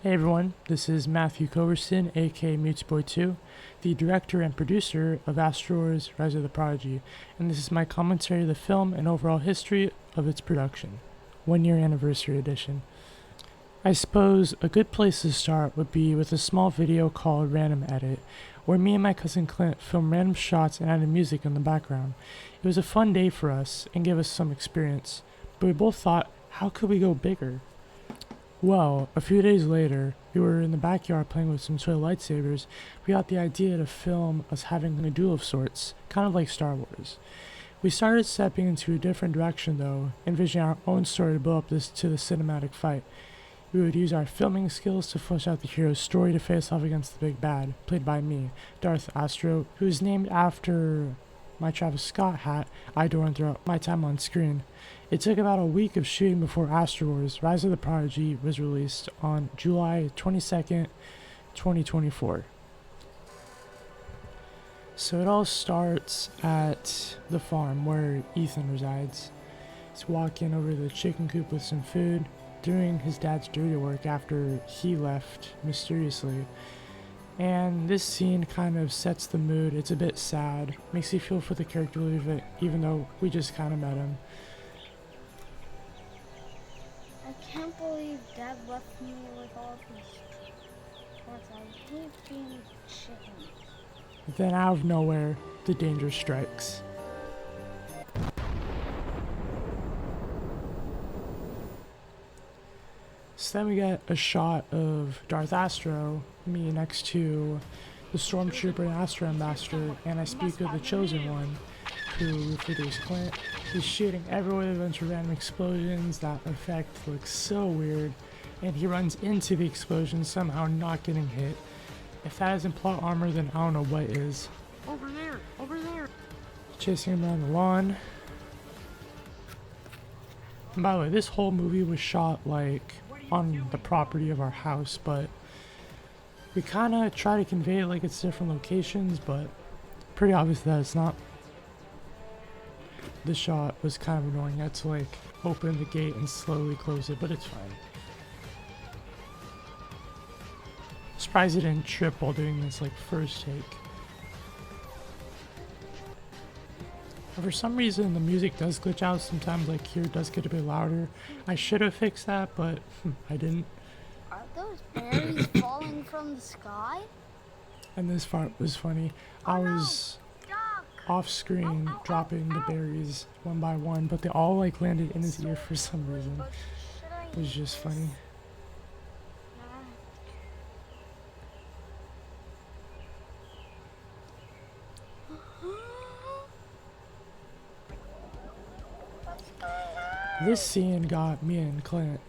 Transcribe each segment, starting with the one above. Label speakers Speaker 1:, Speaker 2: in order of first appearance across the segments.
Speaker 1: Hey everyone, this is Matthew Coverson, aka MutesBoy2, the director and producer of Astrowars, Rise of the Prodigy, and this is my commentary of the film and overall history of its production. 1 year anniversary edition. I suppose a good place to start would be with a small video called Random Edit, where me and my cousin Clint filmed random shots and added music in the background. It was a fun day for us and gave us some experience, but we both thought, how could we go bigger? Well, a few days later, we were in the backyard playing with some toy lightsabers. We got the idea to film us having a duel of sorts, kind of like Star Wars. We started stepping into a different direction though, envisioning our own story to build up this to the cinematic fight. We would use our filming skills to flesh out the hero's story to face off against the big bad, played by me, Darth Astro, who is named after my Travis Scott hat I adorned throughout my time on screen. It took about a week of shooting before Astrowars, Rise of the Prodigy was released on July 22nd, 2024. So it all starts at the farm where Ethan resides. He's walking over to the chicken coop with some food, doing his dad's dirty work after he left mysteriously. And this scene kind of sets the mood. It's a bit sad, makes you feel for the character of it, even though we just kind of met him.
Speaker 2: I can't believe Dad left me with all these parts. I hate being chicken.
Speaker 1: Then out of nowhere, the danger strikes. So then we get a shot of Darth Astro, me next to the Stormtrooper and Astro Ambassador, and I speak of the Chosen One, who referred to as Clint. He's shooting everywhere with a bunch of random explosions. That effect looks so weird, and he runs into the explosion, somehow not getting hit. If that isn't plot armor, then I don't know what is.
Speaker 2: Over there! Over there!
Speaker 1: Chasing him around the lawn. And by the way, this whole movie was shot like on the property of our house, but we kind of try to convey it like it's different locations, but pretty obvious that it's not. This shot was kind of annoying. I had to like open the gate and slowly close it, but it's fine. Surprised it didn't trip while doing this like first take. For some reason the music does glitch out sometimes, like here it does get a bit louder. I should have fixed that, but I didn't.
Speaker 2: Are those berries falling from the sky?
Speaker 1: And this part was funny. I was off screen dropping the berries one by one, but they all like landed in his ear for some reason. It was just funny. This scene got me and Clint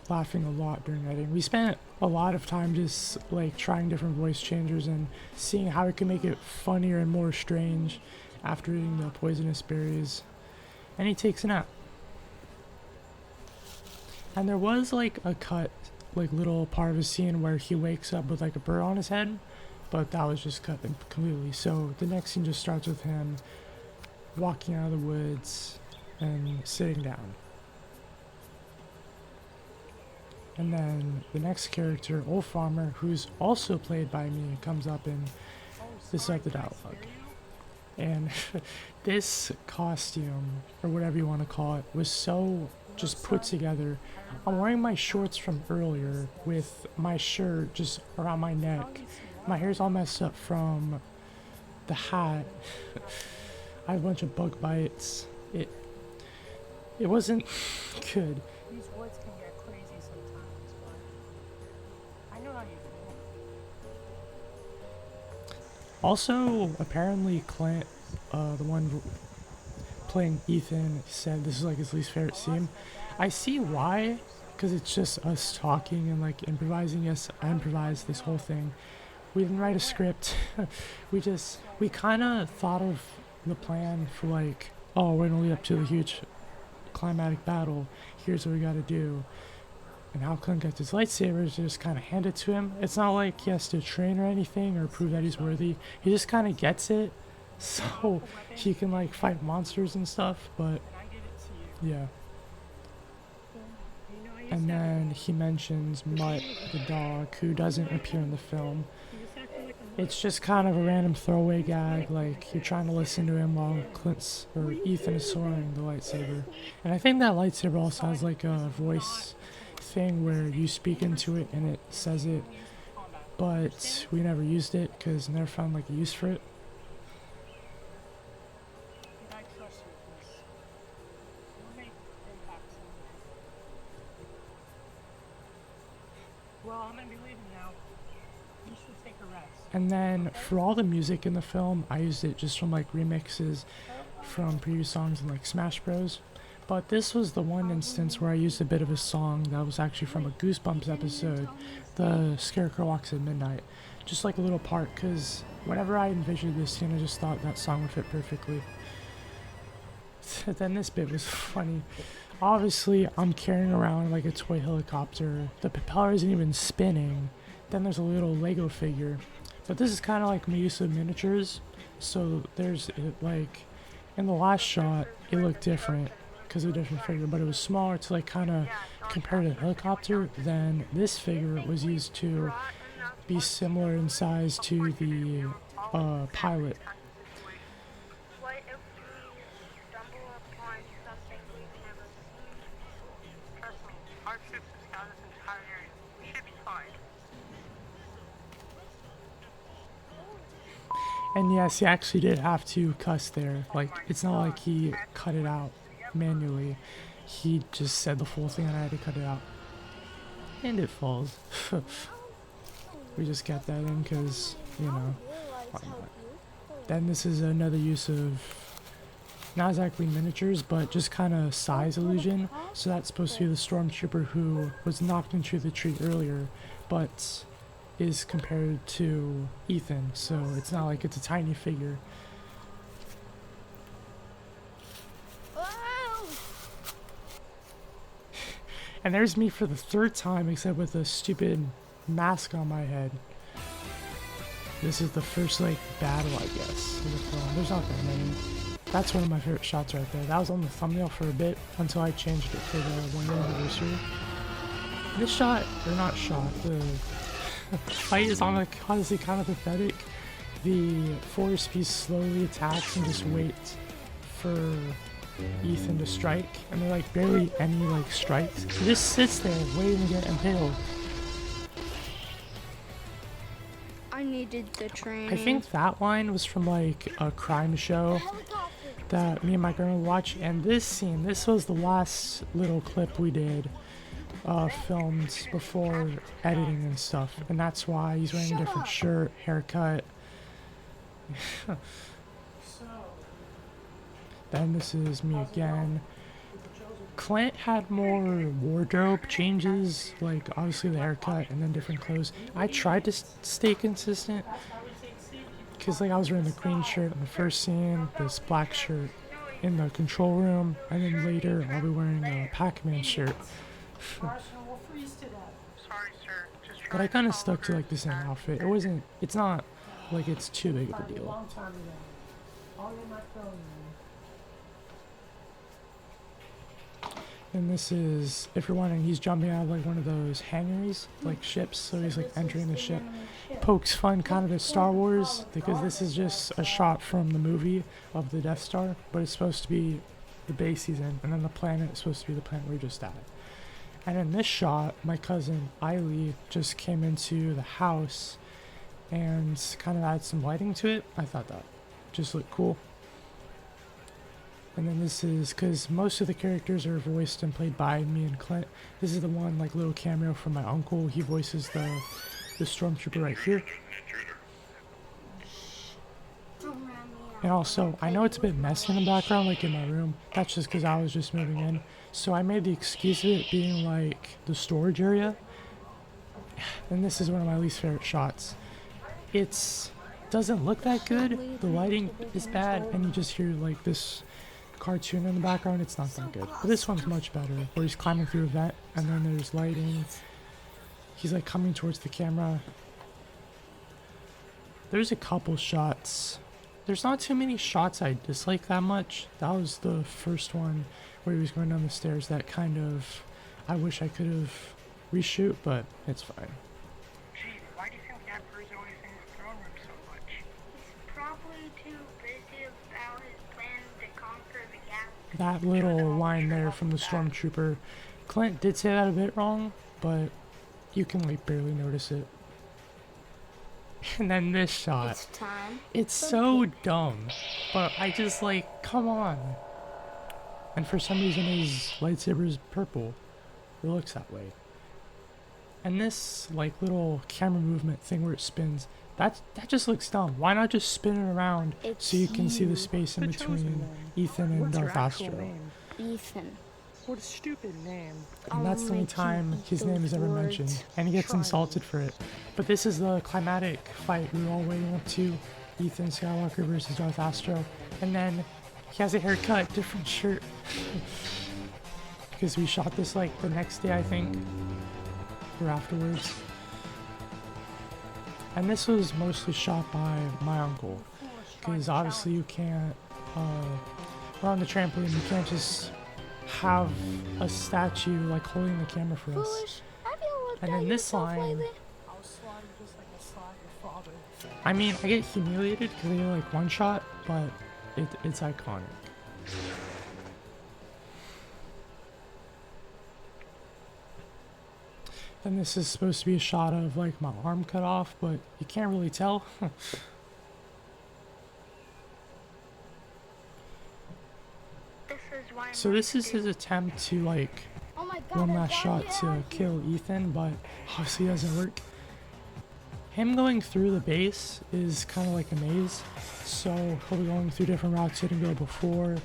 Speaker 1: laughing a lot during editing. We spent a lot of time just like trying different voice changers and seeing how we could make it funnier and more strange after eating the poisonous berries. And he takes a nap. And there was like a cut, like little part of a scene where he wakes up with like a bird on his head, but that was just cut completely. So the next scene just starts with him walking out of the woods and sitting down. And then the next character, Old Farmer, who's also played by me, comes up and this is the dialogue. And this costume, or whatever you want to call it, was so just put together. I'm wearing my shorts from earlier with my shirt just around my neck. My hair's all messed up from the hat. I have a bunch of bug bites. It wasn't good.
Speaker 3: These woods can get crazy sometimes, but I know how you feel.
Speaker 1: Also, apparently Clint, the one playing Ethan, said this is like his least favorite scene. I see why, because it's just us talking and like improvising. Yes, I improvised this whole thing. We didn't write a script. we kind of thought of the plan for like, oh, we're gonna lead up to the huge climatic battle. Here's what we gotta do. And how Clint gets his lightsabers, just kind of hand it to him. It's not like he has to train or anything or prove that he's worthy. He just kind of gets it, so he can like fight monsters and stuff. But yeah. And then he mentions Mutt, the dog, who doesn't appear in the film. It's just kind of a random throwaway gag, like you're trying to listen to him while Ethan is swinging the lightsaber. And I think that lightsaber also has like a voice thing where you speak into it and it says it, but we never used it because never found like a use for it.
Speaker 3: I trust you with this. We'll make impact someday. Well, I'm gonna be leaving now. You should take a rest.
Speaker 1: And then for all the music in the film, I used it just from like remixes from previous songs in like Smash Bros. But this was the one instance where I used a bit of a song that was actually from a Goosebumps episode, The Scarecrow Walks at Midnight. Just like a little part, because whenever I envisioned this scene, I just thought that song would fit perfectly. Then this bit was funny. Obviously, I'm carrying around like a toy helicopter. The propeller isn't even spinning. Then there's a little Lego figure. But this is kind of like my use of miniatures. So there's like, in the last shot, it looked different because of a different figure, but it was smaller to like kind of compare to the helicopter. Then this figure was used to be similar in size to the pilot.
Speaker 4: What if we stumble upon something we've never seen? Trust me, our troops have scouted this entire area. We should be fine.
Speaker 1: And yes, he actually did have to cuss there. Like, it's not like he cut it out manually. He just said the full thing and I had to cut it out. And it falls. We just kept that in because, you know, why not? Then this is another use of, not exactly miniatures, but just kind of size illusion. So that's supposed to be the stormtrooper who was knocked into the tree earlier, but is compared to Ethan, so it's not like it's a tiny figure. And there's me for the third time, except with a stupid mask on my head. This is the first like battle, I guess, in the film. There's not that many. That's one of my favorite shots right there. That was on the thumbnail for a bit until I changed it for the 1 year anniversary. This shot, or not shot, the fight is honestly kind of pathetic. The force piece slowly attacks and just waits for Ethan to strike, and there are like barely any like strikes. He just sits there waiting to get impaled.
Speaker 2: I needed the training.
Speaker 1: I think that line was from like a crime show that me and my grandma watched, and this scene, this was the last little clip we did. Filmed before editing and stuff, and that's why he's wearing a different shirt, haircut. Then this is me again. Clint had more wardrobe changes, like obviously the haircut and then different clothes. I tried to stay consistent because like I was wearing the green shirt in the first scene, this black shirt in the control room, and then later I'll be wearing a Pac-Man shirt. But I kind of stuck to like the same outfit. It's not like it's too big of a deal. And this is, if you're wondering, he's jumping out of like one of those hangars, like ships, so he's like entering the ship. Pokes fun kind of at Star Wars, because this is just a shot from the movie of the Death Star, but it's supposed to be the base he's in, and then the planet is supposed to be the planet we're just at. And in this shot, my cousin Eiley just came into the house and kind of added some lighting to it. I thought that just looked cool. And then this is, because most of the characters are voiced and played by me and Clint. This is the one like little cameo from my uncle. He voices the stormtrooper right here. And also, I know it's a bit messy in the background, like in my room. That's just because I was just moving in. So I made the excuse of it being like the storage area. And this is one of my least favorite shots. It doesn't look that good. The lighting is bad, and you just hear like this cartoon in the background. It's not that good. But this one's much better, where he's climbing through a vent, and then there's lighting. He's like coming towards the camera. There's a couple shots. There's not too many shots I dislike that much. That was the first one where he was going down the stairs that kind of I wish I could have reshoot, but it's fine.
Speaker 4: Gee, why do you think the Emperor's always in his throne room so much? He's probably too busy about his plan to conquer the galaxy.
Speaker 1: That little line there from the stormtrooper, Clint did say that a bit wrong, but you can like barely notice it. And then this shot,
Speaker 2: It's time.
Speaker 1: it's so dumb, but I just like, come on. And for some reason his lightsaber is purple. It looks that way. And this like little camera movement thing where it spins, that just looks dumb. Why not just spin it around so you can see the space in
Speaker 3: The chosen
Speaker 1: between
Speaker 3: one.
Speaker 1: Ethan and
Speaker 3: What's your
Speaker 1: Darth
Speaker 3: actual
Speaker 1: Astro?
Speaker 3: name?
Speaker 2: Ethan.
Speaker 3: What a stupid name.
Speaker 1: And that's the only time his name is ever mentioned, and he gets insulted for it. But this is the climatic fight we were all waiting up to, Ethan Skywalker versus Darth Astro. And then he has a haircut, different shirt. Because we shot this like the next day, I think, or afterwards. And this was mostly shot by my uncle, because obviously you can't, we're on the trampoline, you can't just have a statue like holding the camera for us.
Speaker 2: Foolish. Have you looked
Speaker 1: And
Speaker 2: at
Speaker 1: then this
Speaker 2: yourself
Speaker 1: line,
Speaker 2: lately?
Speaker 3: I'll slide just like I slide your father.
Speaker 1: I mean, I get humiliated because I get like one shot, but it's iconic. Then this is supposed to be a shot of like my arm cut off, but you can't really tell.
Speaker 4: This is why
Speaker 1: So this is his attempt to like
Speaker 2: Oh my god.
Speaker 1: one
Speaker 2: I
Speaker 1: last
Speaker 2: got
Speaker 1: shot
Speaker 2: it
Speaker 1: to
Speaker 2: out.
Speaker 1: kill Ethan, but obviously it doesn't work. Him going through the base is kind of like a maze, so he'll be going through different routes he didn't go before.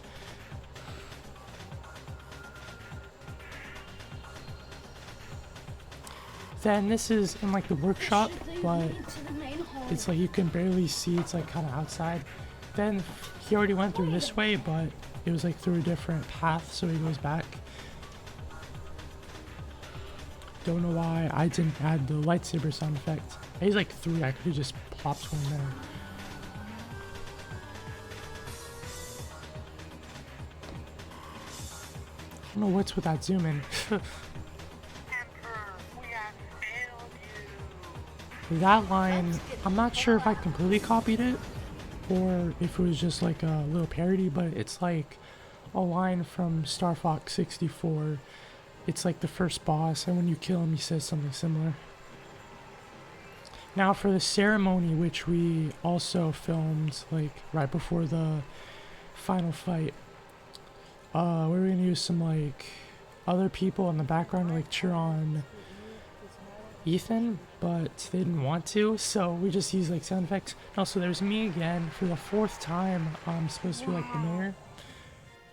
Speaker 1: Then this is in like the workshop, but
Speaker 2: To the main hall.
Speaker 1: it's like you can barely see, it's like kind of outside. Then he already went through this way, but it was like through a different path, so he goes back. Don't know why I didn't add the lightsaber sound effect. I used like 3, I could have just plopped one there. I don't know what's with that zoom in.
Speaker 4: Emperor, we have failed you.
Speaker 1: That line, I'm not sure if I completely copied it or if it was just like a little parody, but it's like a line from Star Fox 64. It's like the first boss, and when you kill him, he says something similar. Now for the ceremony, which we also filmed like right before the final fight, we're gonna use some like other people in the background to like cheer on Ethan, but they didn't want to, so we just used like sound effects. Also, there's me again for the 4th time. I'm supposed to be like the mayor,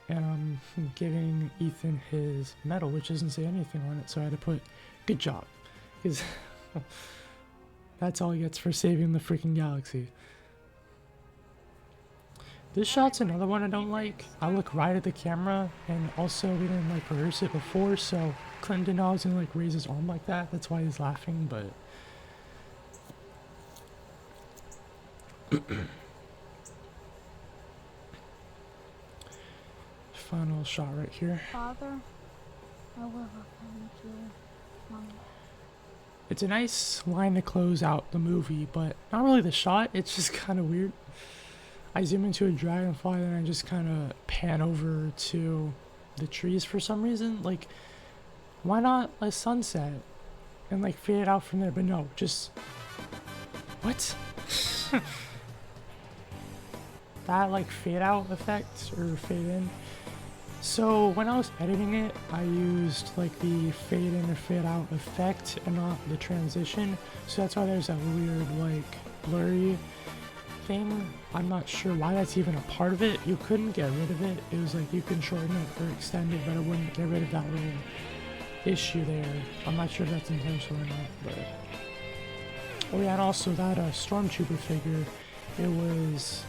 Speaker 1: and I'm giving Ethan his medal, which doesn't say anything on it, so I had to put good job, because that's all he gets for saving the freaking galaxy. This shot's another one I don't like. I look right at the camera, and also we didn't like rehearse it before, so Clint didn't know I was gonna like raise his arm like that. That's why he's laughing, but final shot right here.
Speaker 2: Father, I will avenge you. Mom.
Speaker 1: It's a nice line to close out the movie, but not really the shot. It's just kind of weird. I zoom into a dragonfly, and I just kind of pan over to the trees for some reason. Like, why not a sunset and like fade it out from there? But no, just what? That like fade out effect or fade in. So when I was editing it, I used like the fade in or fade out effect and not the transition. So that's why there's that weird like blurry thing. I'm not sure why that's even a part of it. You couldn't get rid of it. It was like you can shorten it or extend it, but it wouldn't get rid of that little issue there. I'm not sure if that's intentional or not, but oh yeah, and also that stormtrooper figure. It was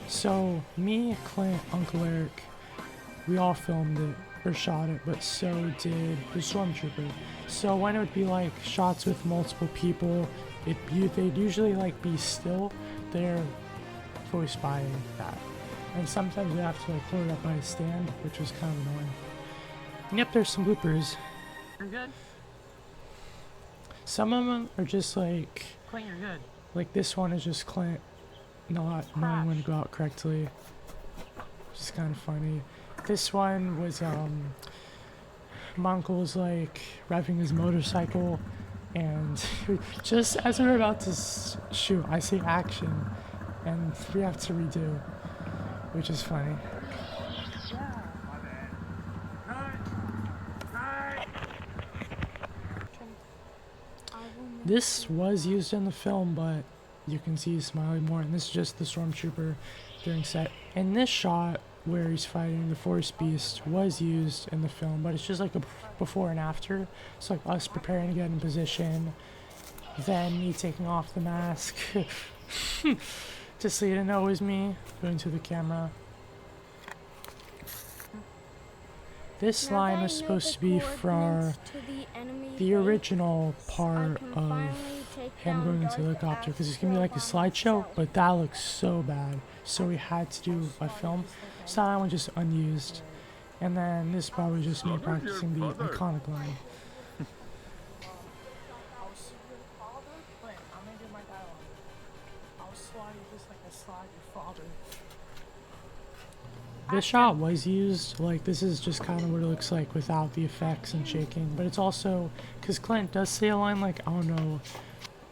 Speaker 1: so me, Clint, Uncle Eric, we all filmed it or shot it, but so did the stormtrooper. So when it would be like shots with multiple people, they'd usually like be still. They're voiced by that, and sometimes we have to like hold it up by a stand, which was kind of annoying. And yep, there's some bloopers.
Speaker 3: You're good?
Speaker 1: Some of them are just like
Speaker 3: Clint, you're good.
Speaker 1: this one is just Clint not knowing when to go out correctly. Which is kind of funny. This one was my uncle was like revving his motorcycle, and just as we were about to shoot, I say action, and we have to redo, which is funny. This was used in the film, but you can see he's smiling more, and this is just the stormtrooper during set. And this shot where he's fighting the Force Beast was used in the film, but it's just like a before and after. It's like us preparing to get in position, then me taking off the mask, just so you didn't know it was me going to the camera. This line was supposed to be for the original part of him going into the helicopter, because it's going to be like a slideshow, but that looks so bad, so we had to do a film, so that one just unused. And then this part was just me practicing the iconic line.
Speaker 3: I'll see your father, Clint. I'm gonna do my dialogue. I'll slide you just like I slide your father.
Speaker 1: This shot was used, like this is just kind of what it looks like without the effects and shaking, but it's also, because Clint does say a line like, I don't know,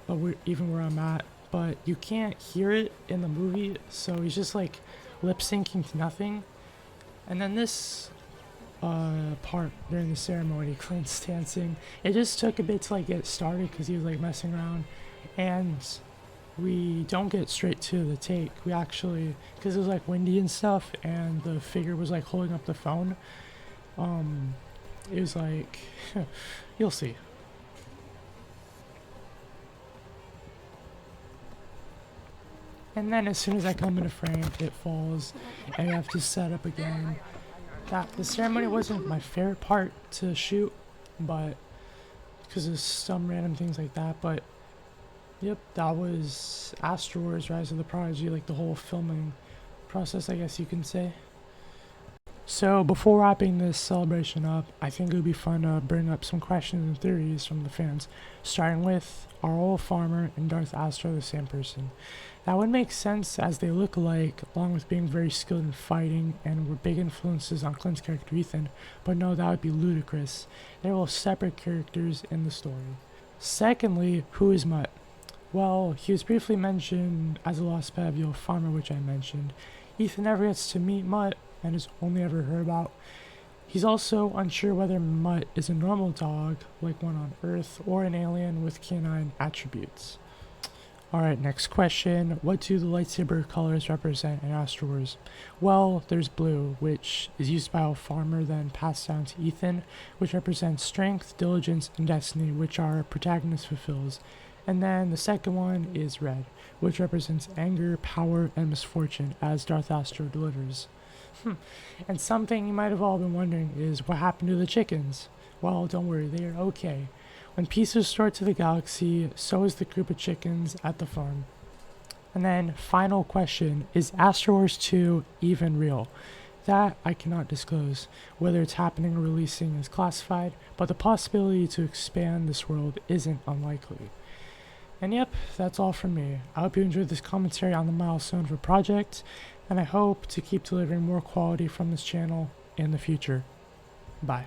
Speaker 1: but even where I'm at, but you can't hear it in the movie, so he's just like lip syncing to nothing. And then this part during the ceremony, Clint's dancing, it just took a bit to like get started because he was like messing around, and we don't get straight to the take. We actually, because it was like windy and stuff, and the figure was like holding up the phone, it was like, you'll see. And then as soon as I come into frame, it falls, and I have to set up again. The ceremony wasn't my favorite part to shoot, but because of some random things like that, but yep, that was Astrowars, Rise of the Prodigy, like the whole filming process, I guess you can say. So before wrapping this celebration up, I think it would be fun to bring up some questions and theories from the fans, starting with, are Old Farmer and Darth Astro the same person? That would make sense as they look alike, along with being very skilled in fighting and were big influences on Clint's character Ethan, but no, that would be ludicrous. They're all separate characters in the story. Secondly, who is Mutt? Well, he was briefly mentioned as a lost pet of the Old Farmer, which I mentioned. Ethan never gets to meet Mutt and is only ever heard about. He's also unsure whether Mutt is a normal dog, like one on Earth, or an alien with canine attributes. Alright, next question. What do the lightsaber colors represent in Astrowars? Well, there's blue, which is used by a farmer, then passed down to Ethan, which represents strength, diligence, and destiny, which our protagonist fulfills. And then the second one is red, which represents anger, power, and misfortune, as Darth Astro delivers. And something you might have all been wondering is, what happened to the chickens? Well, don't worry, they are okay. When peace is restored to the galaxy, so is the group of chickens at the farm. And then, final question, is Astrowars 2 even real? That I cannot disclose. Whether it's happening or releasing is classified, but the possibility to expand this world isn't unlikely. And yep, that's all from me. I hope you enjoyed this commentary on the milestone for project, and I hope to keep delivering more quality from this channel in the future. Bye.